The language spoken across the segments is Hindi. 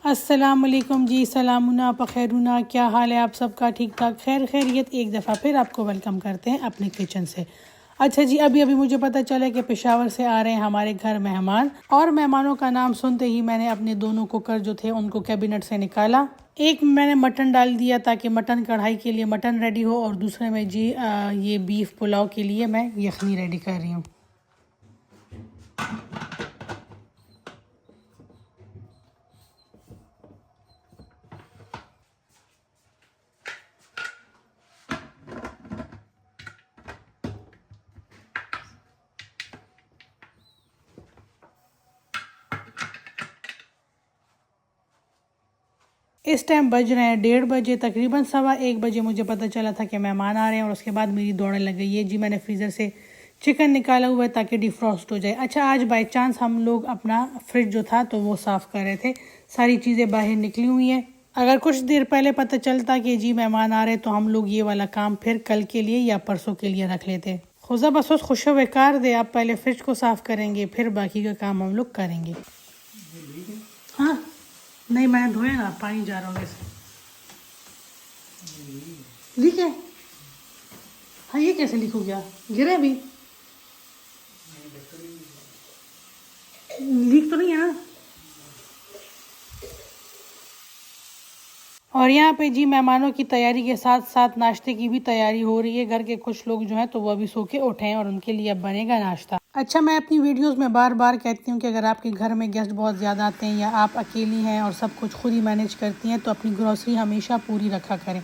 अस्सलाम वालेकुम जी, सलामुना पखैरुना, क्या हाल है आप सबका? ठीक ठाक, खैर खैरियत। एक दफ़ा फिर आपको वेलकम करते हैं अपने किचन से। अच्छा जी, अभी अभी मुझे पता चला कि पेशावर से आ रहे हैं हमारे घर मेहमान, और मेहमानों का नाम सुनते ही मैंने अपने दोनों कुकर जो थे उनको कैबिनेट से निकाला। एक मैंने मटन डाल दिया ताकि मटन कढ़ाई के लिए मटन रेडी हो, और दूसरे में जी ये बीफ पुलाव के लिए मैं यखनी रेडी कर रही हूँ। इस टाइम बज रहे हैं 1:30 बजे, तकरीबन 1:15 बजे मुझे पता चला था कि मेहमान आ रहे हैं, और उसके बाद मेरी दौड़ने लग गई है जी। मैंने फ्रीज़र से चिकन निकाला हुआ है ताकि डिफ्रॉस्ट हो जाए। अच्छा, आज बाय चांस हम लोग अपना फ्रिज जो था तो वो साफ़ कर रहे थे, सारी चीज़ें बाहर निकली हुई हैं। अगर कुछ देर पहले पता चलता कि जी मेहमान आ रहे तो हम लोग ये वाला काम फिर कल के लिए या परसों के लिए रख लेते। खुदा बस खुश बेकार दे, आप पहले फ्रिज को साफ़ करेंगे फिर बाकी का काम हम लोग करेंगे। हाँ नहीं, मैंने धोया ना, पानी जा रहा हूँ वैसे। लीक है? हाँ, ये कैसे लीक हो गया? गिरा भी? लीक तो नहीं है ना? और यहाँ पे जी मेहमानों की तैयारी के साथ साथ नाश्ते की भी तैयारी हो रही है। घर के कुछ लोग जो हैं तो वो अभी सो के उठे हैं और उनके लिए अब बनेगा नाश्ता। अच्छा, मैं अपनी वीडियोस में बार बार कहती हूँ कि अगर आपके घर में गेस्ट बहुत ज़्यादा आते हैं या आप अकेली हैं और सब कुछ खुद ही मैनेज करती हैं तो अपनी ग्रॉसरी हमेशा पूरी रखा करें।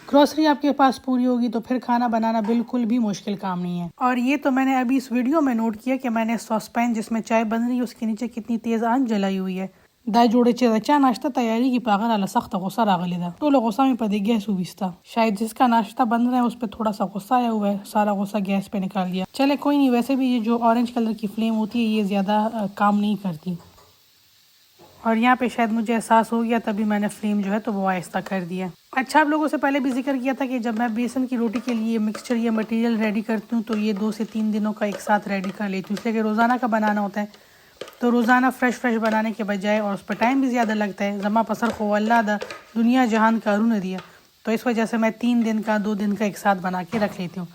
ग्रॉसरी आपके पास पूरी होगी तो फिर खाना बनाना बिल्कुल भी मुश्किल काम नहीं है। और ये तो मैंने अभी इस वीडियो में नोट किया कि मैंने सॉसपैन जिसमें चाय बन रही है उसके नीचे कितनी तेज़ आंच जलाई हुई है। दा जोड़े चे चा नाश्ता तैयारी की पागल आला सख्त गुस्सा रागली दा तो गुस्सा में पदे गैस उबिस्ता। शायद जिसका नाश्ता बन रहा है उस पर थोड़ा सा गुस्सा आया हुआ है, सारा गुस्सा गैस पे निकाल दिया। चले कोई नहीं, वैसे भी ये जो ऑरेंज कलर की फ्लेम होती है ये ज़्यादा काम नहीं करती। और यहाँ पे शायद मुझे एहसास हो गया तभी मैंने फ्लेम जो है तो वो आहिस्ता कर दिया। अच्छा, आप लोगों से पहले भी जिक्र किया था कि जब मैं बेसन की रोटी के लिए मिक्सचर या मटेरियल रेडी करती हूँ तो ये 2 से 3 दिनों का एक साथ रेडी कर लेती हूँ, इसलिए कि रोज़ाना का बनाना होता है तो रोज़ाना फ्रेश बनाने के बजाय, और उस पर टाइम भी ज़्यादा लगता है। जमा पसर खो अल्लाह दा दुनिया जहान का अरुण दिया, तो इस वजह से मैं 3 दिन का 2 दिन का एक साथ बना के रख लेती हूँ।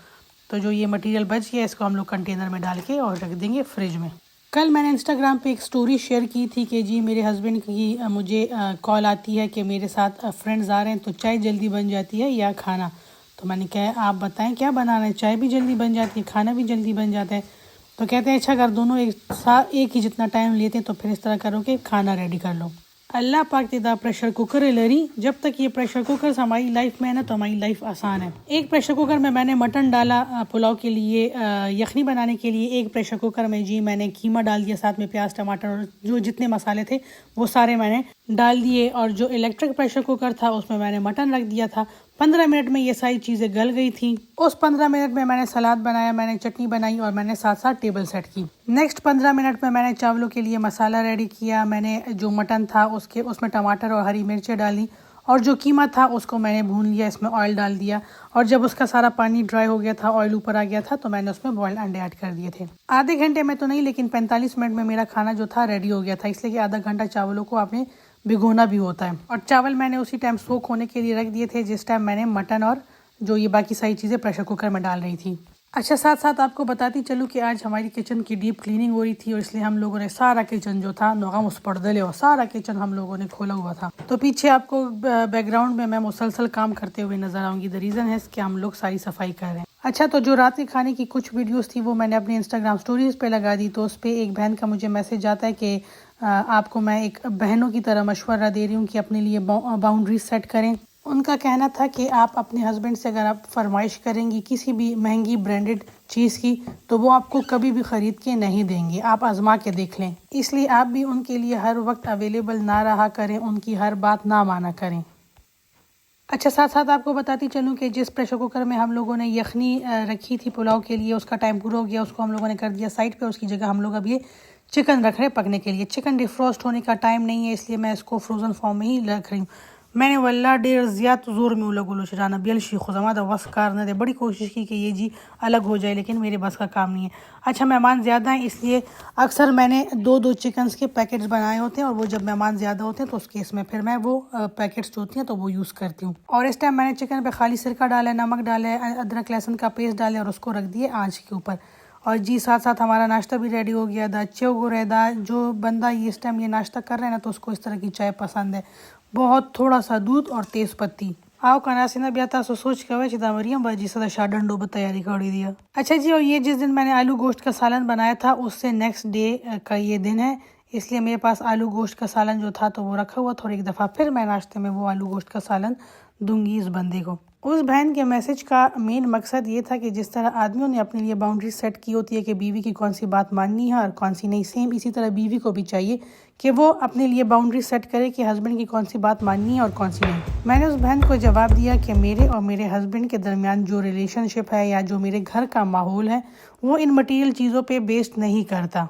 तो जो ये मटेरियल बच गया इसको हम लोग कंटेनर में डाल के और रख देंगे फ्रिज में। कल मैंने इंस्टाग्राम पे एक स्टोरी शेयर की थी कि जी मेरे हस्बैंड की मुझे कॉल आती है कि मेरे साथ फ्रेंड्स आ रहे हैं तो चाय जल्दी बन जाती है या खाना। तो मैंने कहा आप बताएं क्या बनाना है? चाय भी जल्दी बन जाती है, खाना भी जल्दी बन जाता है। तो कहते हैं अच्छा, अगर दोनों एक ही जितना टाइम लेते हैं तो फिर इस तरह करो कि खाना रेडी कर लो। अल्लाह पाक तेदा प्रेशर कुकर लरी, जब तक ये प्रेशर कुकर हमारी लाइफ में है ना तो हमारी लाइफ आसान है। एक प्रेशर कुकर में मैंने मटन डाला पुलाव के लिए, यखनी बनाने के लिए। एक प्रेशर कुकर में जी मैंने कीमा डाल दिया, साथ में प्याज टमाटर और जो जितने मसाले थे वो सारे मैंने डाल दिए। और जो इलेक्ट्रिक प्रेशर कुकर था उसमें मैंने मटन रख दिया था। 15 मिनट में ये सारी चीज़ें गल गई थी। उस 15 मिनट में मैंने सलाद बनाया, मैंने चटनी बनाई और मैंने साथ साथ टेबल सेट की। नेक्स्ट 15 मिनट में मैंने चावलों के लिए मसाला रेडी किया। मैंने जो मटन था उसमें टमाटर और हरी मिर्चें डाली, और जो कीमा था उसको मैंने भून लिया, इसमें ऑयल डाल दिया। और जब उसका सारा पानी ड्राई हो गया था, ऑयल ऊपर आ गया था, तो मैंने उसमें बॉइल्ड अंडे ऐड कर दिए थे। आधे घंटे में तो नहीं, लेकिन 45 मिनट में मेरा खाना जो था रेडी हो गया था, इसलिए कि आधा घंटा चावलों को आपने भिगोना भी होता है। और चावल मैंने उसी टाइम सोख होने के लिए रख दिए थे जिस टाइम मैंने मटन और जो ये बाकी सारी चीज़ें प्रेशर कुकर में डाल रही थी। अच्छा, साथ साथ आपको बताती चलूँ कि आज हमारी किचन की डीप क्लीनिंग हो रही थी, और इसलिए हम लोगों ने सारा किचन जो था नोगम उस पड़दले और सारा किचन हम लोगों ने खोला हुआ था। तो पीछे आपको बैकग्राउंड में मैं मुसलसल काम करते हुए नजर आऊंगी। द रीज़न है कि हम लोग सारी सफाई कर रहे हैं। अच्छा, तो जो रात के खाने की कुछ वीडियोस थी वो मैंने अपनी इंस्टाग्राम स्टोरीज पे लगा दी। तो उस पर एक बहन का मुझे मैसेज आता है कि आपको मैं एक बहनों की तरह मशवरा दे रही हूँ कि अपने लिए बाउंड्रीज सेट करें। उनका कहना था कि आप अपने हस्बैंड से अगर आप फरमाइश करेंगी किसी भी महंगी ब्रांडेड चीज़ की तो वो आपको कभी भी ख़रीद के नहीं देंगे, आप आजमा के देख लें। इसलिए आप भी उनके लिए हर वक्त अवेलेबल ना रहा करें, उनकी हर बात ना माना करें। अच्छा, साथ साथ आपको बताती चलूँ कि जिस प्रेशर कुकर में हम लोगों ने यखनी रखी थी पुलाव के लिए, उसका टाइम पूरा हो गया, उसको हम लोगों ने कर दिया साइड पे। उसकी जगह हम लोग अब ये चिकन रख रहे हैं पकने के लिए। चिकन डिफ्रोस्ट होने का टाइम नहीं है, इसलिए मैं इसको फ्रोज़न फॉर्म में ही रख रही हूँ। मैंने वल्ला डेर ज़्यादा ज़ोर में उलग उलो चलाना बिल शी खुजमा द बस कार न दे बड़ी कोशिश की कि ये जी अलग हो जाए, लेकिन मेरे बस का काम नहीं है। अच्छा, मेहमान ज़्यादा हैं इसलिए अक्सर मैंने दो चिकन्स के पैकेट्स बनाए होते हैं, और वो जब मेहमान ज़्यादा होते हैं तो उस केस में फिर मैं वो पैकेट्स जो होती हैं तो वो यूज़ करती हूँ। और इस टाइम मैंने चिकन पे खाली सिरका डाला है, नमक डाला है, अदरक लहसुन का पेस्ट डाला और उसको रख दिए आँच के ऊपर। और जी साथ साथ हमारा नाश्ता भी रेडी हो गया था। अच्छे हो रहा था। जो बंदा इस टाइम ये नाश्ता कर रहा है ना तो उसको इस तरह की चाय पसंद है, बहुत थोड़ा सा दूध और तेज़ पत्ती। आओ कनासिना भी आता सोच के वह चिता मरियम बाजी सदा शाडन डोब तैयारी कर दिया। अच्छा जी, और ये जिस दिन मैंने आलू गोश्त का सालन बनाया था उससे नेक्स्ट डे का ये दिन है, इसलिए मेरे पास आलू गोश्त का सालन जो था तो वो रखा हुआ था, और एक दफ़ा फिर मैं नाश्ते में वो आलू गोश्त का सालन दूंगी इस बंदे को। उस बहन के मैसेज का मेन मकसद ये था कि जिस तरह आदमियों ने अपने लिए बाउंड्री सेट की होती है कि बीवी की कौन सी बात माननी है और कौन सी नहीं, सेम इसी तरह बीवी को भी चाहिए कि वो अपने लिए बाउंड्री सेट करे कि हस्बैंड की कौन सी बात माननी है और कौन सी नहीं। मैंने उस बहन को जवाब दिया कि मेरे और मेरे हस्बैंड के दरमियान जो रिलेशनशिप है या जो मेरे घर का माहौल है वो इन मटीरियल चीज़ों पर बेस्ड नहीं करता।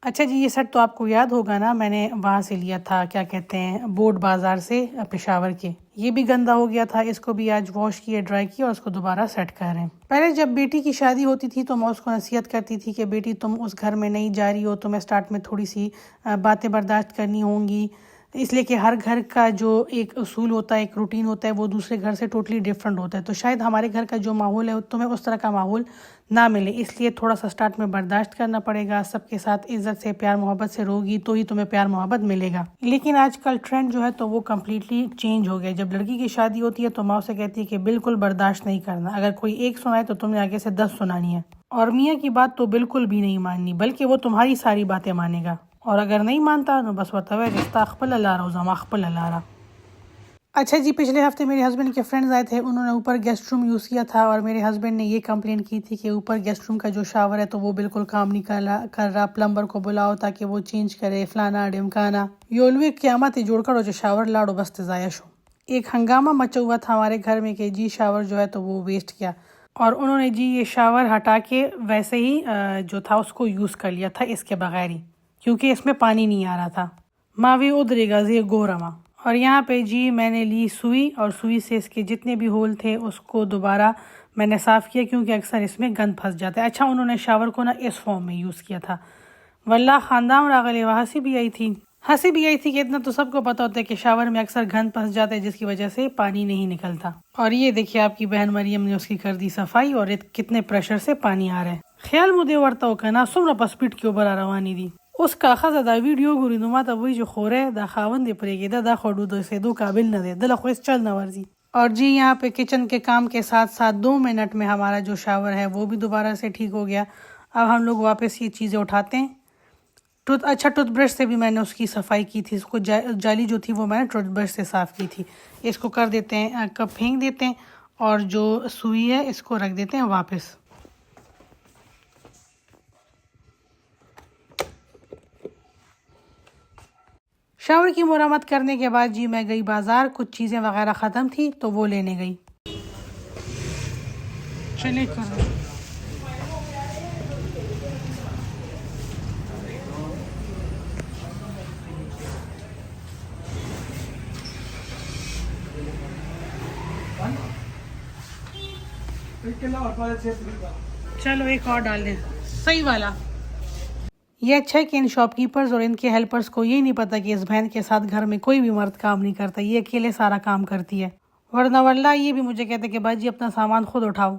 अच्छा जी, ये सेट तो आपको याद होगा ना, मैंने वहाँ से लिया था, क्या कहते हैं, बोर्ड बाज़ार से, पेशावर के। ये भी गंदा हो गया था, इसको भी आज वॉश किया, ड्राई किया और उसको दोबारा सेट कर रहे हैं। पहले जब बेटी की शादी होती थी तो मैं उसको नसीहत करती थी कि बेटी तुम उस घर में नहीं जा रही हो, तुम्हें स्टार्ट में थोड़ी सी बातें बर्दाश्त करनी होंगी, इसलिए कि हर घर का जो एक उसूल होता है, एक रूटीन होता है, वो दूसरे घर से टोटली डिफरेंट होता है। तो शायद हमारे घर का जो माहौल है तुम्हें उस तरह का माहौल ना मिले, इसलिए थोड़ा सा स्टार्ट में बर्दाश्त करना पड़ेगा। सबके साथ इज्जत से, प्यार मोहब्बत से रहोगी तो ही तुम्हें प्यार मोहब्बत मिलेगा। लेकिन आजकल ट्रेंड जो है तो वो कम्प्लीटली चेंज हो गया। जब लड़की की शादी होती है तो माँ उसे कहती है कि बिल्कुल बर्दाश्त नहीं करना, अगर कोई एक सुनाए तो तुमने आगे से 10 सुनानी है, और मियाँ की बात तो बिल्कुल भी नहीं माननी, बल्कि वो तुम्हारी सारी बातें मानेगा, और अगर नहीं मानता तो बस बतावे रिश्ता अखबल ला रहा उज़मा अखबल ला रहा। अच्छा जी, पिछले हफ्ते मेरे हस्बैंड के फ्रेंड्स आए थे, उन्होंने ऊपर गेस्ट रूम यूज़ किया था, और मेरे हस्बैंड ने ये कंप्लेंट की थी कि ऊपर गेस्ट रूम का जो शावर है तो वो बिल्कुल काम नहीं कर रहा, प्लम्बर को बुलाओ ताकि वो चेंज करे, फलाना डिमकाना। योलवी क़यामत ही जोड़ करो जो शावर लाड़ो बस तजायश हो। एक हंगामा मचा हुआ था हमारे घर में कि जी शावर जो है तो वो वेस्ट किया, और उन्होंने जी ये शावर हटा के वैसे ही जो था उसको यूज़ कर लिया था इसके बगैर ही, क्योंकि इसमें पानी नहीं आ रहा था। मावी उधरेगा जी गोरमा। और यहाँ पे जी मैंने ली सुई, और सुई से इसके जितने भी होल थे उसको दोबारा मैंने साफ़ किया, क्योंकि अक्सर इसमें गंद फंस जाता है। अच्छा, उन्होंने शावर को ना इस फॉर्म में यूज़ किया था। वल्लाह ख़ानदान रागले हंसी भी आई थी, कि इतना तो सबको पता होता है कि शावर में अक्सर गंद फंस जाता है जिसकी वजह से पानी नहीं निकलता। और ये देखिए आपकी बहन मरियम ने उसकी कर दी सफाई, और कितने प्रेशर से पानी आ रहा है। ख्याल मुझे वर्ता हो कहना सुमरा पस्पीट के ऊपर रवानी दी उसका खजा दा वीडियो गुरी नुमा ता वही जो खोरे दा खावन दे पड़ेगी दा खोडू दो से दो काबिल न दे दला खोस चल न वर्जी। और जी यहाँ पे किचन के काम के साथ साथ 2 मिनट में हमारा जो शावर है वो भी दोबारा से ठीक हो गया। अब हम लोग वापस ये चीज़ें उठाते हैं। टूथब्रश से भी मैंने उसकी सफाई की थी, इसको जाली जो थी वो मैंने टूथब्रश से साफ़ की थी। इसको कर देते हैं, कप फेंक देते हैं, और जो सुई है इसको रख देते हैं वापस। शावर की मुरम्मत करने के बाद जी मैं गई बाज़ार, कुछ चीज़ें वगैरह ख़त्म थी तो वो लेने गई। चलिए कर चलो एक और डाल दें, सही वाला। ये अच्छा है कि इन शॉपकीपर्स और इनके हेल्पर्स को ये नहीं पता कि इस बहन के साथ घर में कोई भी मर्द काम नहीं करता, ये अकेले सारा काम करती है। वरना वल्लाह ये भी मुझे कहते कि बाजी अपना सामान खुद उठाओ।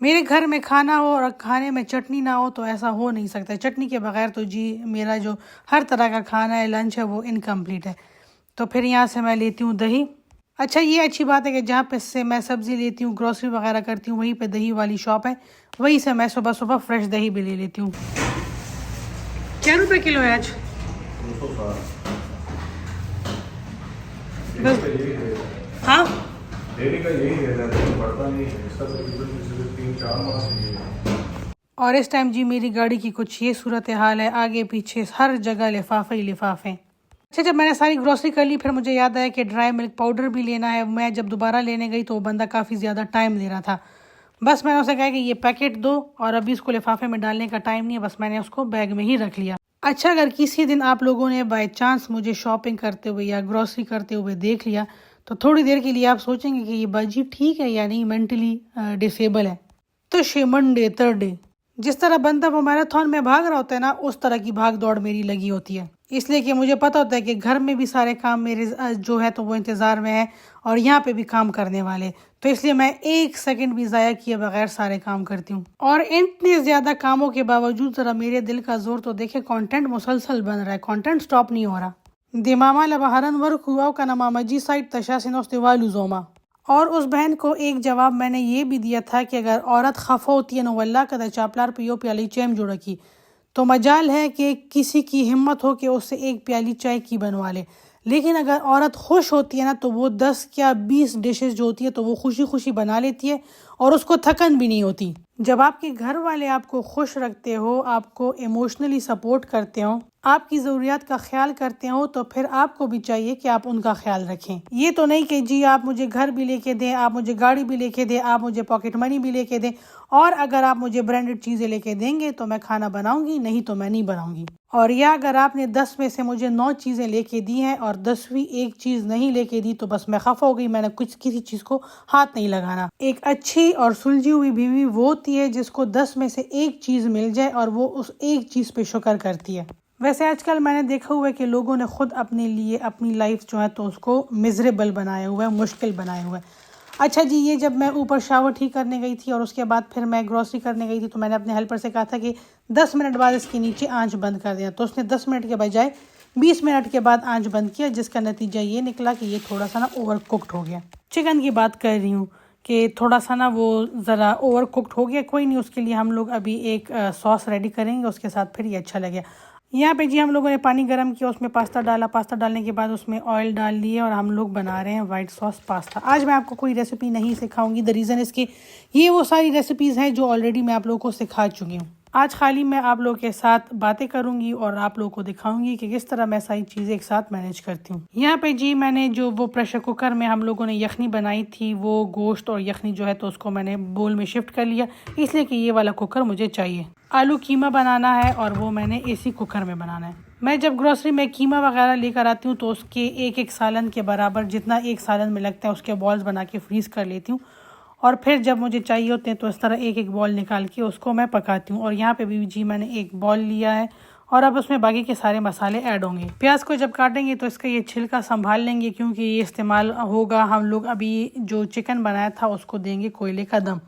मेरे घर में खाना हो और खाने में चटनी ना हो तो ऐसा हो नहीं सकता। चटनी के बगैर तो जी मेरा जो हर तरह का खाना है, लंच है, वो इनकम्प्लीट है। तो फिर यहाँ से मैं लेती हूँ दही। अच्छा, ये अच्छी बात है कि जहाँ पे से मैं सब्ज़ी लेती हूँ, ग्रोसरी वगैरह करती हूँ, वहीं पे दही वाली शॉप है, वहीं से मैं सुबह सुबह फ्रेश दही भी ले लेती हूँ। क्या रुपए किलो है आज? हाँ, डेली का यही है, बढ़ता नहीं है इसका तो 3-4 माह से है। और इस टाइम जी मेरी गाड़ी की कुछ ये सूरत हाल है, आगे पीछे हर जगह लिफाफे ही लिफाफे। अच्छा, जब मैंने सारी ग्रोसरी कर ली फिर मुझे याद आया कि ड्राई मिल्क पाउडर भी लेना है। मैं जब दोबारा लेने गई तो वो बंदा काफ़ी ज़्यादा टाइम ले रहा था। बस मैंने उसे कहा कि ये पैकेट दो और अभी इसको लिफाफे में डालने का टाइम नहीं है, बस मैंने उसको बैग में ही रख लिया। अच्छा, अगर किसी दिन आप लोगों ने बाय चांस मुझे शॉपिंग करते हुए या ग्रोसरी करते हुए देख लिया तो थोड़ी देर के लिए आप सोचेंगे कि ये बाजी ठीक है या नहीं, मेंटली डिसेबल है। तो शेमंडे थर्डे जिस तरह बंदा वो मैराथन में भाग रहा होता है ना, उस तरह की भाग दौड़ मेरी लगी होती है। इसलिए कि मुझे पता होता है कि घर में भी सारे काम मेरे जो है तो वो इंतज़ार में है और यहाँ पे भी काम करने वाले, तो इसलिए मैं एक सेकंड भी ज़ाया किए बगैर सारे काम करती हूँ। और इतने ज़्यादा कामों के बावजूद ज़रा मेरे दिल का जोर तो देखे, कंटेंट मुसलसल बन रहा है, कंटेंट स्टॉप नहीं हो रहा। दिमामा लबहरन वर्क हुआ का नमामा जी साइड तशासिनोस्तिवालुजोमा। और उस बहन को एक जवाब मैंने ये भी दिया था कि अगर औरत खफा होती है नवल्ला का चापलार पियो प्याली चैम जुड़ा की, तो मजाल है कि किसी की हिम्मत हो कि उससे एक प्याली चाय की बनवा ले। लेकिन अगर औरत खुश होती है ना तो वो 10 या 20 डिशेस जो होती है तो वो खुशी खुशी बना लेती है और उसको थकन भी नहीं होती। जब आपके घर वाले आपको खुश रखते हो, आपको इमोशनली सपोर्ट करते हो, आपकी ज़रूरियात का ख्याल करते हो, तो फिर आपको भी चाहिए कि आप उनका ख्याल रखें। ये तो नहीं कि जी आप मुझे घर भी लेके दें, आप मुझे गाड़ी भी लेके दें, आप मुझे पॉकेट मनी भी लेके दें और अगर आप मुझे ब्रांडेड चीज़ें लेके देंगे तो मैं खाना बनाऊंगी, नहीं तो मैं नहीं बनाऊंगी। और या अगर आपने 10 में से मुझे 9 चीज़ें लेके दी हैं और 10वीं एक चीज़ नहीं लेके दी तो बस मैं खफा हो गई, मैंने कुछ किसी चीज़ को हाथ नहीं लगाना। एक अच्छी और सुलझी हुई बीवी वो होती है जिसको 10 में से एक चीज़ मिल जाए और वो उस एक चीज़ पे शुक्र करती है। वैसे आजकल मैंने देखा हुआ है कि लोगों ने खुद अपने लिए अपनी लाइफ जो है तो उसको मिजरेबल बनाया हुआ है, मुश्किल बनाया हुआ है। अच्छा जी, ये जब मैं ऊपर शावर ठीक करने गई थी और उसके बाद फिर मैं ग्रोसरी करने गई थी तो मैंने अपने हेल्पर से कहा था कि 10 मिनट बाद इसके नीचे आंच बंद कर दिया, तो उसने 10 मिनट के बजाय 20 मिनट के बाद आंच बंद किया, जिसका नतीजा ये निकला कि ये थोड़ा सा ना ओवर कुक्ड हो गया। चिकन की बात कर रही हूँ कि थोड़ा सा ना वो ज़रा ओवर कुक्ड हो गया। कोई नहीं, उसके लिए हम लोग अभी एक सॉस रेडी करेंगे, उसके साथ फिर ये अच्छा लगेगा। यहाँ पे जी हम लोगों ने पानी गर्म किया, उसमें पास्ता डाला, पास्ता डालने के बाद उसमें ऑयल डाल लिए और हम लोग बना रहे हैं वाइट सॉस पास्ता। आज मैं आपको कोई रेसिपी नहीं सिखाऊंगी, द रीज़न इसकी ये वो सारी रेसिपीज़ हैं जो ऑलरेडी मैं आप लोगों को सिखा चुकी हूँ। आज खाली मैं आप लोगों के साथ बातें करूंगी और आप लोगों को दिखाऊंगी कि किस तरह मैं सारी चीज़ें एक साथ मैनेज करती हूँ। यहाँ पे जी मैंने जो वो प्रेशर कुकर में हम लोगों ने यखनी बनाई थी, वो गोश्त और यखनी जो है तो उसको मैंने बोल में शिफ्ट कर लिया, इसलिए कि ये वाला कुकर मुझे चाहिए। आलू कीमा बनाना है और वो मैंने एसी कुकर में बनाना है। मैं जब ग्रोसरी में कीमा वगैरह लेकर आती हूँ तो उसके एक सालन के बराबर जितना एक सालन में लगता है उसके बॉल्स बना के फ्रीज़ कर लेती हूँ और फिर जब मुझे चाहिए होते हैं तो इस तरह एक बॉल निकाल के उसको मैं पकाती हूँ। और यहाँ पे भी जी मैंने एक बॉल लिया है और अब उसमें बाकी के सारे मसाले ऐड होंगे। प्याज को जब काटेंगे तो इसका ये छिलका संभाल लेंगे क्योंकि ये इस्तेमाल होगा। हम लोग अभी जो चिकन बनाया था उसको देंगे कोयले का दम,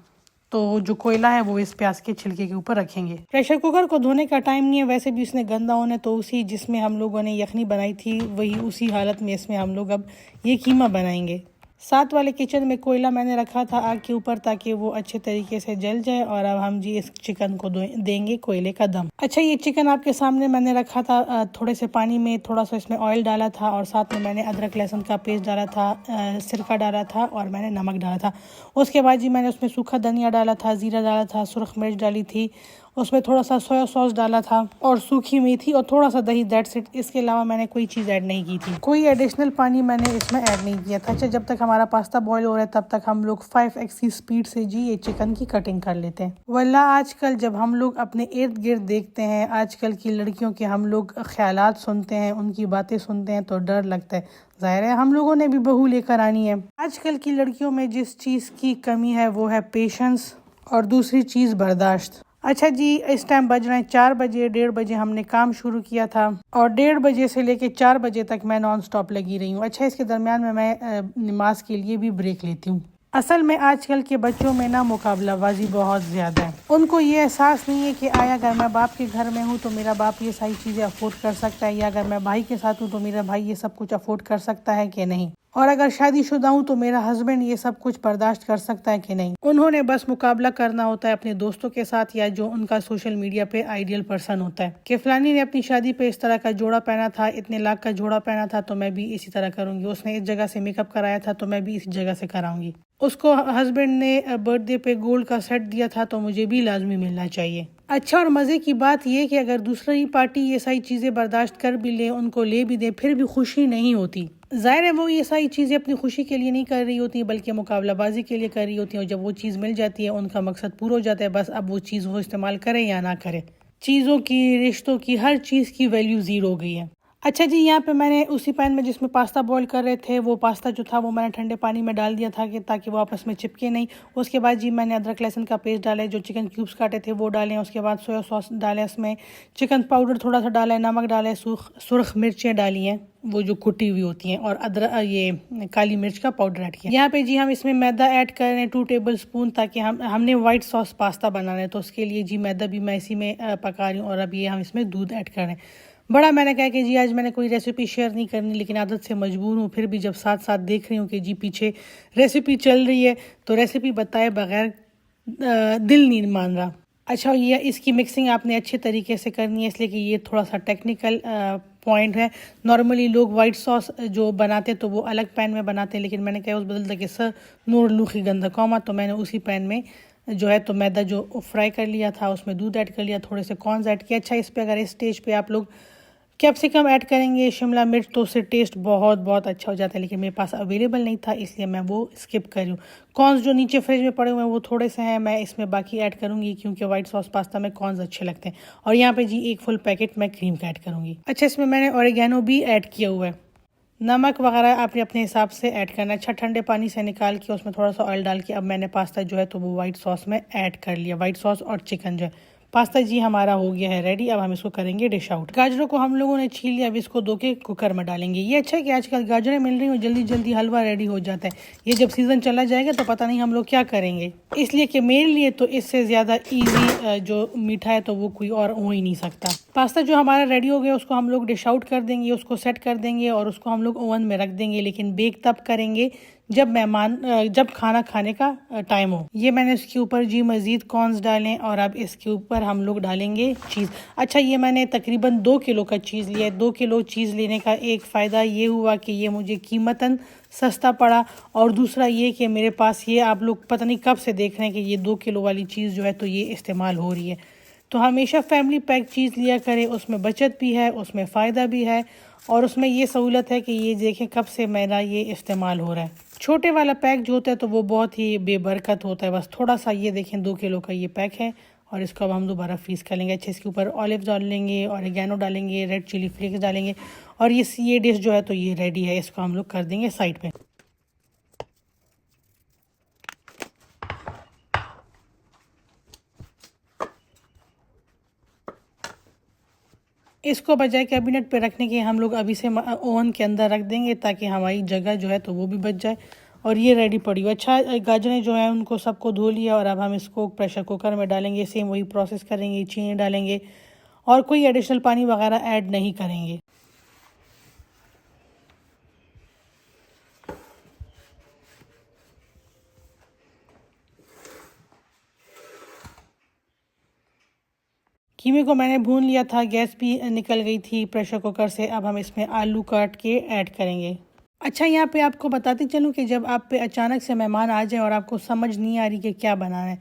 तो जो कोयला है वो इस प्याज के छिलके के ऊपर रखेंगे। प्रेशर कुकर को धोने का टाइम नहीं है, वैसे भी इसने गंदा होने, तो उसी जिसमें हम लोगों ने यखनी बनाई थी वही उसी हालत में इसमें हम लोग अब ये कीमा बनाएंगे। साथ वाले किचन में कोयला मैंने रखा था आग के ऊपर ताकि वो अच्छे तरीके से जल जाए और अब हम जी इस चिकन को देंगे कोयले का दम। अच्छा, ये चिकन आपके सामने मैंने रखा था थोड़े से पानी में, थोड़ा सा इसमें ऑयल डाला था और साथ में मैंने अदरक लहसुन का पेस्ट डाला था, सिरका डाला था और मैंने नमक डाला था। उसके बाद जी मैंने उसमें सूखा धनिया डाला था, ज़ीरा डाला था, सुरख मिर्च डाली थी, उसमें थोड़ा सा सोया सॉस डाला था और सूखी मेथी और थोड़ा सा दही, दैट्स इट। इसके अलावा मैंने कोई चीज़ ऐड नहीं की थी, कोई एडिशनल पानी मैंने इसमें ऐड नहीं किया था। अच्छा, जब तक हमारा पास्ता बॉईल हो रहा है तब तक हम लोग 5x की स्पीड से जी ये चिकन की कटिंग कर लेते हैं। वल्ला आजकल जब हम लोग अपने इर्द गिर्द देखते हैं आजकल की लड़कियों के, हम लोग ख्यालात सुनते हैं, उनकी बातें सुनते हैं तो डर लगता है। जाहिर है हम लोगों ने भी बहू लेकर आनी है। आजकल की लड़कियों में जिस चीज़ की कमी है वो है पेशेंस और दूसरी चीज़ बर्दाश्त। अच्छा जी, इस टाइम बज रहे हैं 4 बजे। 1:30 बजे हमने काम शुरू किया था और 1:30 बजे से लेके 4 बजे तक मैं नॉन स्टॉप लगी रही हूँ। अच्छा, इसके दरमियान में मैं नमाज के लिए भी ब्रेक लेती हूँ। असल में आजकल के बच्चों में ना मुकाबलाबाजी बहुत ज़्यादा है। उनको ये एहसास नहीं है कि आया अगर मैं बाप के घर में हूँ तो मेरा बाप ये सारी चीज़ें अफोर्ड कर सकता है, या अगर मैं भाई के साथ हूँ तो मेरा भाई ये सब कुछ अफोर्ड कर सकता है कि नहीं, और अगर शादीशुदा हूँ तो मेरा हस्बैंड ये सब कुछ बर्दाश्त कर सकता है कि नहीं। उन्होंने बस मुकाबला करना होता है अपने दोस्तों के साथ या जो उनका सोशल मीडिया पे आइडियल पर्सन होता है कि फलानी ने अपनी शादी पे इस तरह का जोड़ा पहना था, इतने लाख का जोड़ा पहना था तो मैं भी इसी तरह करूंगी, उसने इस जगह से मेकअप कराया था तो मैं भी इसी जगह से कराऊंगी, उसको हस्बैंड ने बर्थडे पे गोल्ड का सेट दिया था तो मुझे भी लाजमी मिलना चाहिए। अच्छा, और मज़े की बात यह कि अगर दूसरी पार्टी ये सारी चीज़ें बर्दाश्त कर भी ले, उनको ले भी दे, फिर भी खुशी नहीं होती। ज़ाहिर है वो ये सारी चीज़ें अपनी खुशी के लिए नहीं कर रही होती बल्कि मुकाबलाबाजी के लिए कर रही होती हैं, और जब वो चीज़ मिल जाती है उनका मकसद पूरा हो जाता है। बस अब वो चीज़ वो इस्तेमाल करें या ना करें, चीज़ों की, रिश्तों की, हर चीज़ की वैल्यू ज़ीरो हो गई है। अच्छा जी, यहाँ पे मैंने उसी पैन में जिसमें पास्ता बॉईल कर रहे थे, वो पास्ता जो था वो मैंने ठंडे पानी में डाल दिया था कि ताकि वो आपस में चिपके नहीं। उसके बाद जी मैंने अदरक लहसुन का पेस्ट डाला है, जो चिकन क्यूब्स काटे थे वो डालें। उसके बाद सोया सॉस डालें, उसमें चिकन पाउडर थोड़ा सा डाला है, नमक डाला है, सुर्ख मिर्चें डाली हैं वो जो कुटी हुई होती हैं, और अदरक ये काली मिर्च का पाउडर ऐड किया। यहाँ पे जी हम इसमें मैदा ऐड कर रहे हैं 2 टेबल स्पून, ताकि हमने वाइट सॉस पास्ता बनाना है, तो उसके लिए जी मैदा भी मैं इसी में पका रही हूँ। और अब ये हम इसमें दूध ऐड कर रहे हैं। बड़ा मैंने कहा कि जी आज मैंने कोई रेसिपी शेयर नहीं करनी, लेकिन आदत से मजबूर हूँ। फिर भी जब साथ साथ देख रही हूँ कि जी पीछे रेसिपी चल रही है, तो रेसिपी बताए बगैर दिल नहीं मान रहा। अच्छा, ये इसकी मिक्सिंग आपने अच्छे तरीके से करनी है, इसलिए कि ये थोड़ा सा टेक्निकल पॉइंट है। नॉर्मली लोग वाइट सॉस जो बनाते तो वो अलग पैन में बनाते हैं, लेकिन मैंने कहा उस बदलता कि सर नूर लूखी गंदा कौमा, तो मैंने उसी पैन में जो है तो मैदा जो फ्राई कर लिया था उसमें दूध ऐड कर लिया, थोड़े से कॉर्न्स ऐड किया। अच्छा, इस पे अगर इस स्टेज पे आप लोग कैप्सिकम ऐड करेंगे, शिमला मिर्च, तो उससे टेस्ट बहुत बहुत अच्छा हो जाता है, लेकिन मेरे पास अवेलेबल नहीं था इसलिए मैं वो स्किप कर रही हूँ। कॉर्न्स जो नीचे फ्रिज में पड़े हुए हैं वो थोड़े से हैं, मैं इसमें बाकी ऐड करूँगी क्योंकि वाइट सॉस पास्ता में कॉर्न्स अच्छे लगते हैं। और यहाँ पे जी 1 फुल पैकेट मैं क्रीम का ऐड करूँगी। अच्छा, इसमें मैंने ऑरिगेनो भी ऐड किया हुआ है। नमक वगैरह आपने अपने हिसाब से ऐड करना है। अच्छा, ठंडे पानी से निकाल के उसमें थोड़ा सा ऑयल डाल के अब मैंने पास्ता जो है तो वो वाइट सॉस में ऐड कर लिया। वाइट सॉस और चिकन जो है, पास्ता जी हमारा हो गया है रेडी। अब हम इसको करेंगे डिश आउट। गाजरों को हम लोगों ने छील लिया, अब इसको धो के कुकर में डालेंगे। ये अच्छा है कि आजकल गाजरें मिल रही हो, जल्दी जल्दी हलवा रेडी हो जाता है। ये जब सीज़न चला जाएगा तो पता नहीं हम लोग क्या करेंगे, इसलिए कि मेरे लिए तो इससे ज़्यादा ईजी जो मीठा है तो वो कोई और हो ही नहीं सकता। पास्ता जो हमारा रेडी हो गया उसको हम लोग डिश आउट कर देंगे, उसको सेट कर देंगे और उसको हम लोग ओवन में रख देंगे, लेकिन बेक तब करेंगे जब खाना खाने का टाइम हो। ये मैंने इसके ऊपर जी मज़ीद कॉर्न्स डालें और अब इसके ऊपर हम लोग डालेंगे चीज़। अच्छा, ये मैंने तकरीबन 2 किलो का चीज़ लिया है। 2 किलो चीज़ लेने का एक फ़ायदा ये हुआ कि ये मुझे कीमतन सस्ता पड़ा, और दूसरा ये कि मेरे पास ये आप लोग पता नहीं कब से देख रहे हैं कि ये 2 किलो वाली चीज़ जो है तो ये इस्तेमाल हो रही है। तो हमेशा फैमिली पैक चीज़ लिया करें, उसमें बचत भी है, उसमें फ़ायदा भी है, और उसमें ये सहूलत है कि ये देखें कब से मेरा ये इस्तेमाल हो रहा है। छोटे वाला पैक जो होता है तो वो बहुत ही बेबरकत होता है, बस थोड़ा सा ये देखें 2 किलो का ये पैक है, और इसको अब हम दोबारा फ्रीज कर लेंगे। अच्छे, इसके ऊपर ऑलिव डालेंगे, ऑरिगेनो डालेंगे, रेड चिली फ्लेक्स डालेंगे, और ये डिश जो है तो ये रेडी है। इसको हम लोग कर देंगे साइड पे। इसको बजाय कैबिनेट पे रखने के हम लोग अभी से ओवन के अंदर रख देंगे, ताकि हमारी जगह जो है तो वो भी बच जाए। और ये रेडी पड़ी हुई। अच्छा, गाजरें जो है उनको सबको धो लिया, और अब हम इसको प्रेशर कुकर में डालेंगे। सेम वही प्रोसेस करेंगे, चीनी डालेंगे और कोई एडिशनल पानी वगैरह ऐड नहीं करेंगे। कीमे को मैंने भून लिया था, गैस भी निकल गई थी प्रेशर कुकर से। अब हम इसमें आलू काट के ऐड करेंगे। अच्छा, यहाँ पे आपको बताती चलूँ कि जब आप पे अचानक से मेहमान आ जाए और आपको समझ नहीं आ रही कि क्या बनाना है,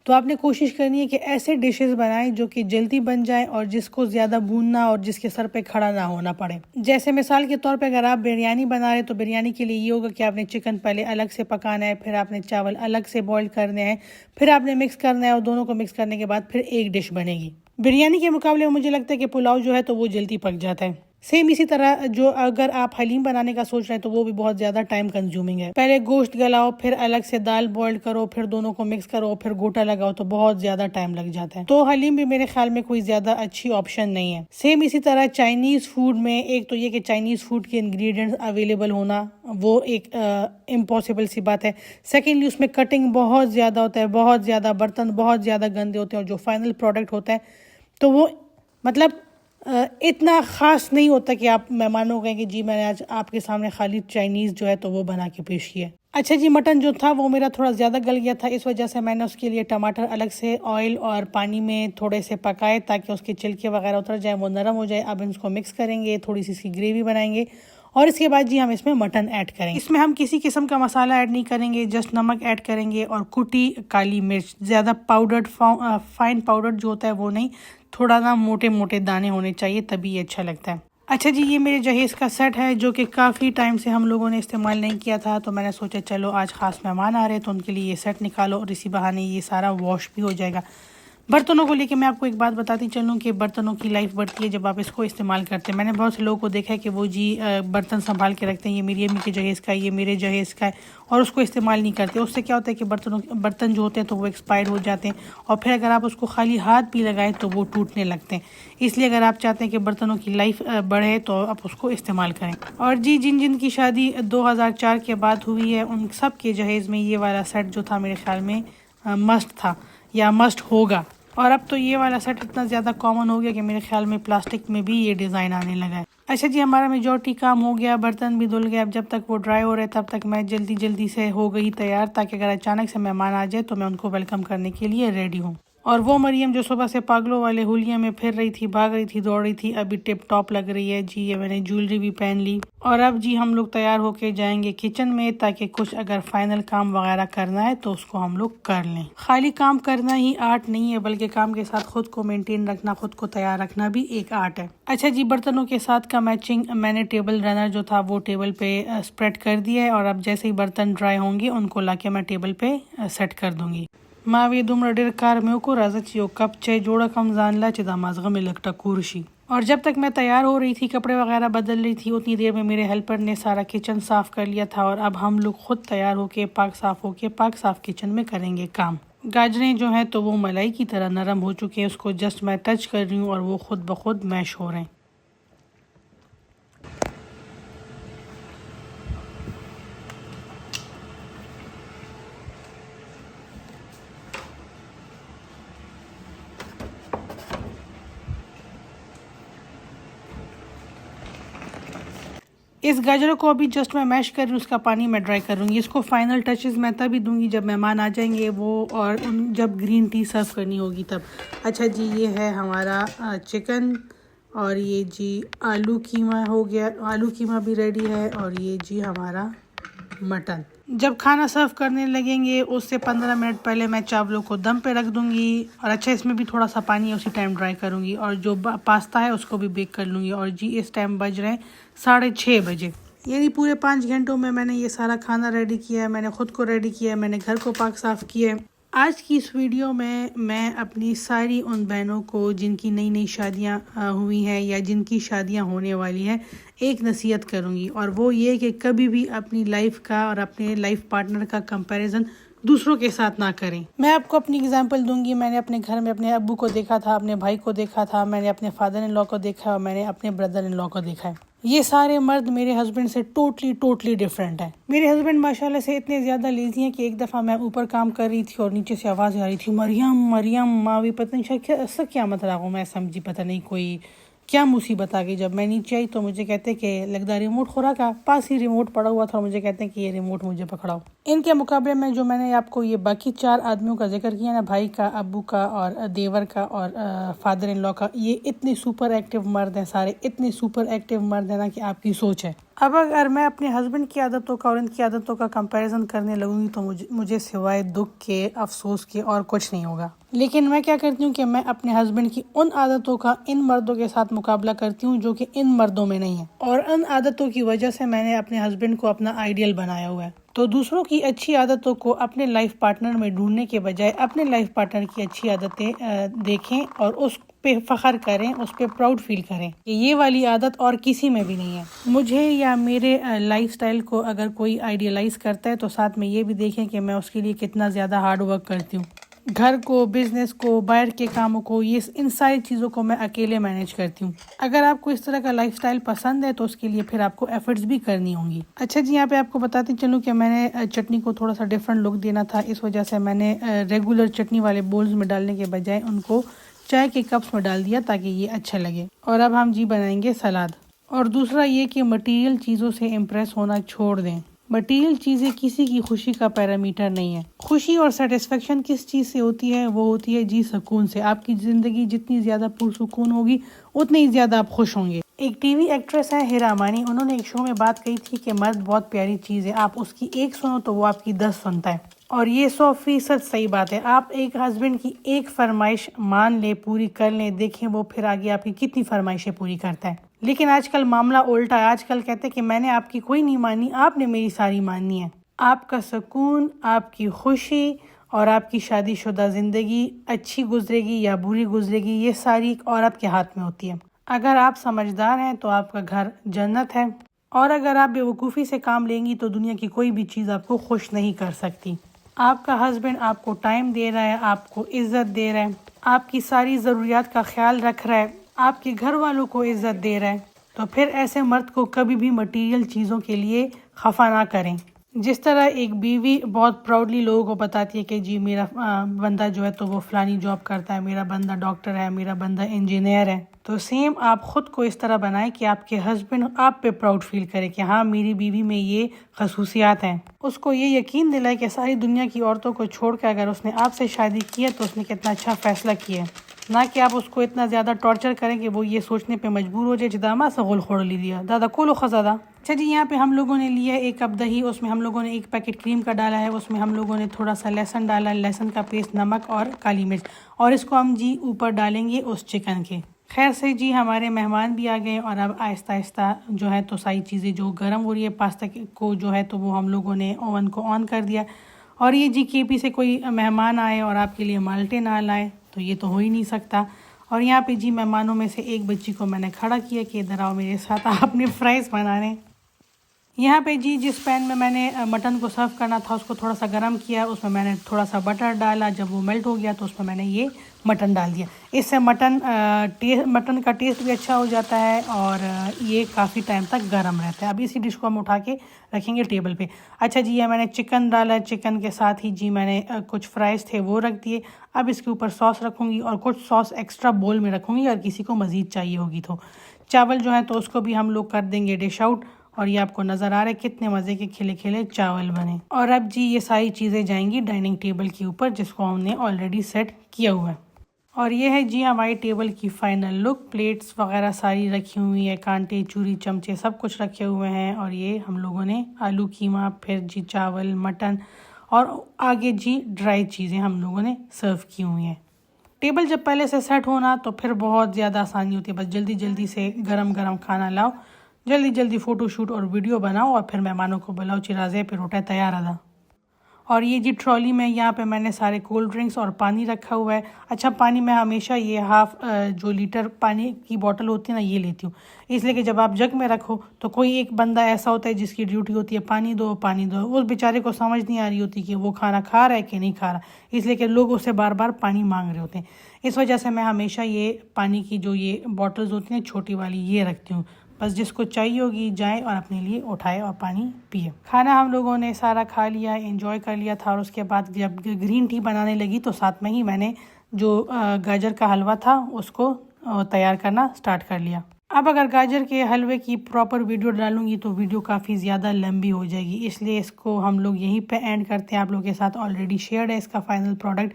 तो आपने कोशिश करनी है कि ऐसे डिशेस बनाएं जो कि जल्दी बन जाए और जिसको ज़्यादा भूनना और जिसके सर पे खड़ा ना होना पड़े। जैसे मिसाल के तौर पे अगर आप बिरयानी बना रहे तो बिरयानी के लिए ये होगा कि आपने चिकन पहले अलग से पकाना है, फिर आपने चावल अलग से बॉईल करने हैं, फिर आपने मिक्स करना है, और दोनों को मिक्स करने के बाद फिर एक डिश बनेगी। बिरयानी के मुकाबले में मुझे लगता है कि पुलाव जो है तो वो जल्दी पक जाता है। सेम इसी तरह जो अगर आप हलीम बनाने का सोच रहे हैं तो वो भी बहुत ज़्यादा टाइम कंज्यूमिंग है। पहले गोश्त गलाओ, फिर अलग से दाल बॉईल करो, फिर दोनों को मिक्स करो, फिर गोटा लगाओ, तो बहुत ज़्यादा टाइम लग जाता है। तो हलीम भी मेरे ख्याल में कोई ज़्यादा अच्छी ऑप्शन नहीं है। सेम इसी तरह चाइनीज़ फूड में एक तो ये कि चाइनीज़ फूड के इंग्रेडिएंट्स अवेलेबल होना वो एक इम्पॉसिबल सी बात है। सेकेंडली उसमें कटिंग बहुत ज़्यादा होता है, बहुत ज़्यादा बर्तन बहुत ज़्यादा गंदे होते हैं, और जो फाइनल प्रोडक्ट होता है तो वो मतलब इतना ख़ास नहीं होता कि आप मेहमानों को कहें कि जी मैंने आज आपके सामने खाली चाइनीज़ जो है तो वो बना के पेश किया। अच्छा जी, मटन जो था वो मेरा थोड़ा ज़्यादा गल गया था, इस वजह से मैंने उसके लिए टमाटर अलग से ऑयल और पानी में थोड़े से पकाए ताकि उसके छिलके वगैरह उतर जाए, वो नरम हो जाए। अब इसको मिक्स करेंगे, थोड़ी सी इसकी ग्रेवी बनाएंगे, और इसके बाद जी हम इसमें मटन ऐड करेंगे। इसमें हम किसी किस्म का मसाला ऐड नहीं करेंगे, जस्ट नमक ऐड करेंगे और कुटी काली मिर्च। ज़्यादा पाउडर्ड फाइन पाउडर जो होता है वो नहीं, थोड़ा ना मोटे मोटे दाने होने चाहिए, तभी ये अच्छा लगता है। अच्छा जी, ये मेरे जहेज़ का सेट है जो कि काफ़ी टाइम से हम लोगों ने इस्तेमाल नहीं किया था, तो मैंने सोचा चलो आज ख़ास मेहमान आ रहे हैं तो उनके लिए ये सेट निकालो और इसी बहाने ये सारा वॉश भी हो जाएगा। बर्तनों को लेके मैं आपको एक बात बताती चलूँ कि बर्तनों की लाइफ बढ़ती है जब आप इसको इस्तेमाल करते हैं। मैंने बहुत से लोगों को देखा है कि वो जी बर्तन संभाल के रखते हैं, ये मेरी अम्मी के जहेज़ का है, ये मेरे जहेज़ का है, और उसको इस्तेमाल नहीं करते। उससे क्या होता है कि बर्तन जो होते हैं तो वो एक्सपायर हो जाते हैं, और फिर अगर आप उसको खाली हाथ भी लगाएं तो वो टूटने लगते हैं। इसलिए अगर आप चाहते हैं कि बर्तनों की लाइफ बढ़े तो आप उसको इस्तेमाल करें। और जी, जिन जिन की शादी 2004 के बाद हुई है उन सब के जहेज़ में ये वाला सेट जो था मेरे ख्याल में मस्ट था या मस्ट होगा। और अब तो ये वाला सेट इतना ज़्यादा कॉमन हो गया कि मेरे ख्याल में प्लास्टिक में भी ये डिज़ाइन आने लगा है। अच्छा जी, हमारा मेजॉरिटी काम हो गया, बर्तन भी धुल गया। अब जब तक वो ड्राई हो रहे तब तक मैं जल्दी जल्दी से हो गई तैयार, ताकि अगर अचानक से मेहमान आ जाए तो मैं उनको वेलकम करने के लिए रेडी हूँ। और वो मरियम जो सुबह से पागलों वाले हुलिया में फिर रही थी, भाग रही थी, दौड़ रही थी, अभी टिप टॉप लग रही है जी। ये मैंने ज्वेलरी भी पहन ली और अब जी हम लोग तैयार होके जाएंगे किचन में, ताकि कुछ अगर फाइनल काम वगैरह करना है तो उसको हम लोग कर लें। खाली काम करना ही आर्ट नहीं है, बल्कि काम के साथ खुद को मेंटेन रखना, खुद को तैयार रखना भी एक आर्ट है। अच्छा जी, बर्तनों के साथ का मैचिंग मैंने टेबल रनर जो था वो टेबल पे स्प्रेड कर दिया है, और अब जैसे ही बर्तन ड्राई होंगे उनको लाके मैं टेबल पे सेट कर दूंगी। मावी दुमरा डेर कार में को राजा यो कप चे जोड़ा कम जानला चिदा माजगा में लगता कुर्सी। और जब तक मैं तैयार हो रही थी, कपड़े वगैरह बदल रही थी, उतनी देर में मेरे हेल्पर ने सारा किचन साफ कर लिया था, और अब हम लोग खुद तैयार होके पाक साफ किचन में करेंगे काम। गाजरें जो हैं तो वो मलाई की तरह नरम हो चुके हैं, उसको जस्ट मैं टच कर रही हूँ और वो खुद ब खुद मैश हो रहे हैं। इस गाजरों को अभी जस्ट मैं मैश कर रही हूँ, उसका पानी मैं ड्राई करूँगी। इसको फाइनल टचेस मैं तभी दूंगी जब मेहमान आ जाएंगे वो, और जब ग्रीन टी सर्व करनी होगी तब। अच्छा जी, ये है हमारा चिकन, और ये जी आलू कीमा हो गया, आलू कीमा भी रेडी है, और ये जी हमारा मटन। जब खाना सर्व करने लगेंगे उससे 15 मिनट पहले मैं चावलों को दम पे रख दूंगी, और अच्छा इसमें भी थोड़ा सा पानी है, उसी टाइम ड्राई करूंगी, और जो पास्ता है उसको भी बेक कर लूँगी। और जी इस टाइम बज रहे हैं 6:30 बजे, यानी पूरे 5 घंटों में मैंने ये सारा खाना रेडी किया है, मैंने खुद को रेडी किया है, मैंने घर को पाक साफ किया है। आज की इस वीडियो में मैं अपनी सारी उन बहनों को जिनकी नई नई शादियां हुई हैं या जिनकी शादियां होने वाली हैं एक नसीहत करूंगी, और वो ये कि कभी भी अपनी लाइफ का और अपने लाइफ पार्टनर का कंपैरिजन दूसरों के साथ ना करें। मैं आपको अपनी एग्जांपल दूंगी। मैंने अपने घर में अपने अब्बू को देखा था, अपने भाई को देखा था, मैंने अपने फादर इन लॉ को देखा, और मैंने अपने ब्रदर इन लॉ को देखा है। ये सारे मर्द मेरे हस्बैंड से टोटली डिफरेंट है। मेरे हस्बैंड माशाल्लाह से इतने ज्यादा लेजी हैं कि एक दफा मैं ऊपर काम कर रही थी और नीचे से आवाज आ रही थी, मरियम मरियम मावी, पता नहीं क्या मत रहा हूँ, मैं समझी पता नहीं कोई क्या मुसीबत आ गई। जब मैं नीचे आई तो मुझे कहते कि लगता रिमोट खोरा का पास ही रिमोट पड़ा हुआ था, और मुझे कहते हैं कि ये रिमोट मुझे पकड़ाओ। इनके मुकाबले में जो मैंने आपको ये बाकी 4 आदमियों का जिक्र किया ना, भाई का, अब्बू का, और देवर का, और फादर इन लॉ का, ये इतने सुपर एक्टिव मर्द हैं, सारे इतने सुपर एक्टिव मर्द हैं ना कि आपकी सोच है। अब अगर मैं अपने हस्बैंड की आदतों का और इनकी आदतों का कंपैरिजन करने लगूंगी तो मुझे सिवाय दुख के, अफसोस के और कुछ नहीं होगा। लेकिन मैं क्या करती हूँ कि मैं अपने हस्बैंड की उन आदतों का इन मर्दों के साथ मुकाबला करती हूँ जो कि इन मर्दों में नहीं है, और उन आदतों की वजह से मैंने अपने हस्बैंड को अपना आइडियल बनाया हुआ है। तो दूसरों की अच्छी आदतों को अपने लाइफ पार्टनर में ढूंढने के बजाय अपने लाइफ पार्टनर की अच्छी आदतें देखें और उस पे फख्र करें, उस पे प्राउड फील करें कि ये वाली आदत और किसी में भी नहीं है। मुझे या मेरे लाइफस्टाइल को अगर कोई आइडियलाइज करता है तो साथ में ये भी देखें कि मैं उसके लिए कितना ज़्यादा हार्ड वर्क करती हूँ। घर को, बिजनेस को, बाहर के कामों को, ये इन सारी चीज़ों को मैं अकेले मैनेज करती हूँ। अगर आपको इस तरह का लाइफस्टाइल पसंद है तो उसके लिए फिर आपको एफर्ट्स भी करनी होंगी। अच्छा जी, यहाँ पे आपको बताती चलूँ कि मैंने चटनी को थोड़ा सा डिफरेंट लुक देना था, इस वजह से मैंने रेगुलर चटनी वाले बोल्स में डालने के बजाय उनको चाय के कप्स में डाल दिया ताकि ये अच्छा लगे। और अब हम जी बनाएंगे सलाद। और दूसरा ये कि मटेरियल चीज़ों से इम्प्रेस होना छोड़ दें। मटेरियल चीज़ें किसी की खुशी का पैरामीटर नहीं है। खुशी और सेटिस्फेक्शन किस चीज़ से होती है? वो होती है जी सुकून से। आपकी ज़िंदगी जितनी ज़्यादा पुरसुकून होगी उतनी ही ज़्यादा आप खुश होंगे। एक टीवी एक्ट्रेस है हिरा अमानी, उन्होंने एक शो में बात कही थी कि मर्द बहुत प्यारी चीज़ है, आप उसकी एक सुनो तो वो आपकी 10 सुनता है। और ये 100% सही बात है। आप एक हस्बैंड की एक फरमाइश मान ले, पूरी कर ले, देखें वो फिर आगे आपकी कितनी फरमाइशें पूरी करता है। लेकिन आजकल मामला उल्टा है। आजकल कहते हैं कि मैंने आपकी कोई नहीं मानी, आपने मेरी सारी माननी है। आपका सुकून, आपकी खुशी और आपकी शादीशुदा ज़िंदगी अच्छी गुजरेगी या बुरी गुजरेगी, ये सारी एक औरत के हाथ में होती है। अगर आप समझदार हैं तो आपका घर जन्नत है, और अगर आप बेवकूफ़ी से काम लेंगी तो दुनिया की कोई भी चीज़ आपको खुश नहीं कर सकती। आपका हस्बैंड आपको टाइम दे रहा है, आपको इज़्ज़त दे रहा है, आपकी सारी ज़रूरियात का ख्याल रख रहा है, आपके घर वालों को इज़्ज़त दे रहा है, तो फिर ऐसे मर्द को कभी भी मटीरियल चीज़ों के लिए खफा ना करें। जिस तरह एक बीवी बहुत प्राउडली लोगों को बताती है कि जी मेरा बंदा जो है तो वो फ़लानी जॉब करता है, मेरा बंदा डॉक्टर है, मेरा बंदा इंजीनियर है, तो सेम आप ख़ुद को इस तरह बनाएं कि आपके हस्बैंड आप पे प्राउड फील करे कि हाँ मेरी बीवी में ये खसूसियात हैं। उसको ये यकीन दिलाए कि सारी दुनिया की औरतों को छोड़ कर अगर उसने आपसे शादी की है तो उसने कितना अच्छा फ़ैसला किया है, ना कि आप उसको इतना ज़्यादा टॉर्चर करें कि वो ये सोचने पे मजबूर हो जाए जिदामा सा गोल खोड़ ली दिया दादा कोलो खजादा। अच्छा जी, यहाँ पे हम लोगों ने लिया 1 कप दही, उसमें हम लोगों ने 1 पैकेट क्रीम का डाला है, उसमें हम लोगों ने थोड़ा सा लहसुन डाला है, लहसुन का पेस्ट, नमक और काली मिर्च, और इसको हम जी ऊपर डालेंगे उस चिकन के। खैर से जी हमारे मेहमान भी आ गए और अब आहिस्ता आहिस्ता जो है तो सारी चीज़ें जो गर्म हो रही है पास्ता को जो है तो वो हम लोगों ने ओवन को ऑन कर दिया। और ये जी केपी से कोई मेहमान आए और आपके लिए माल्टे ना लाए तो ये तो हो ही नहीं सकता। और यहाँ पे जी मेहमानों में से एक बच्ची को मैंने खड़ा किया कि इधर आओ मेरे साथ, आपने फ्राइज़ बनाने। यहाँ पे जी जिस पैन में मैंने मटन को सर्व करना था उसको थोड़ा सा गर्म किया, उसमें मैंने थोड़ा सा बटर डाला, जब वो मेल्ट हो गया तो उसमें मैंने ये मटन डाल दिया। इससे मटन का टेस्ट भी अच्छा हो जाता है और ये काफ़ी टाइम तक गर्म रहता है। अब इसी डिश को हम उठा के रखेंगे टेबल पे। अच्छा जी, ये मैंने चिकन डाला, चिकन के साथ ही जी मैंने कुछ फ्राइज़ थे वो रख दिए। अब इसके ऊपर सॉस रखूँगी और कुछ सॉस एक्स्ट्रा बोल में रखूँगी अगर किसी को मज़ीद चाहिए होगी तो। चावल जो है तो उसको भी हम लोग कर देंगे डिश आउट। और ये आपको नज़र आ रहा है कितने मज़े के खिले खिले चावल बने। और अब जी ये सारी चीज़ें जाएंगी डाइनिंग टेबल के ऊपर जिसको हमने ऑलरेडी सेट किया हुआ है। और ये है जी हमारी टेबल की फ़ाइनल लुक। प्लेट्स वगैरह सारी रखी हुई है, कांटे चूरी चमचे सब कुछ रखे हुए हैं। और ये हम लोगों ने आलू कीमा, फिर जी चावल, मटन और आगे जी ड्राई चीज़ें हम लोगों ने सर्व की हुई हैं। टेबल जब पहले से सेट होना तो फिर बहुत ज़्यादा आसानी होती है, बस जल्दी जल्दी से गरम गरम खाना लाओ, जल्दी जल्दी फ़ोटो शूट और वीडियो बनाओ और फिर मेहमानों को बुलाओ, चिराजे पे रोटा तैयार आधा। और ये जी ट्रॉली में यहाँ पे मैंने सारे कोल्ड ड्रिंक्स और पानी रखा हुआ है। अच्छा, पानी मैं हमेशा ये जो लीटर पानी की बोतल होती है ना ये लेती हूँ, इसलिए कि जब आप जग में रखो तो कोई एक बंदा ऐसा होता है जिसकी ड्यूटी होती है पानी दो पानी दो, उस बेचारे को समझ नहीं आ रही होती कि वो खाना खा रहा है कि नहीं खा रहा, इसलिए कि लोग उससे बार बार पानी मांग रहे होते हैं। इस वजह से मैं हमेशा ये पानी की जो ये बॉटल्स होती हैं छोटी वाली ये रखती हूँ, बस जिसको चाहिए होगी जाए और अपने लिए उठाए और पानी पिए। खाना हम लोगों ने सारा खा लिया, एंजॉय कर लिया था। और उसके बाद जब ग्रीन टी बनाने लगी तो साथ में ही मैंने जो गाजर का हलवा था उसको तैयार करना स्टार्ट कर लिया। अब अगर गाजर के हलवे की प्रॉपर वीडियो डालूंगी तो वीडियो काफ़ी ज़्यादा लंबी हो जाएगी, इसलिए इसको हम लोग यहीं पे एंड करते हैं। आप लोगों के साथ ऑलरेडी शेयर्ड है इसका फाइनल प्रोडक्ट।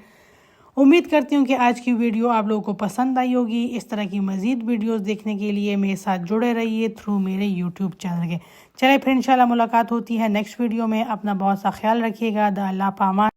उम्मीद करती हूँ कि आज की वीडियो आप लोगों को पसंद आई होगी। इस तरह की मज़ीद वीडियोस देखने के लिए मेरे साथ जुड़े रहिए थ्रू मेरे यूट्यूब चैनल के। चलिए फिर इंशाल्लाह मुलाकात होती है नेक्स्ट वीडियो में। अपना बहुत सा ख्याल रखिएगा। अल्लाह पामान।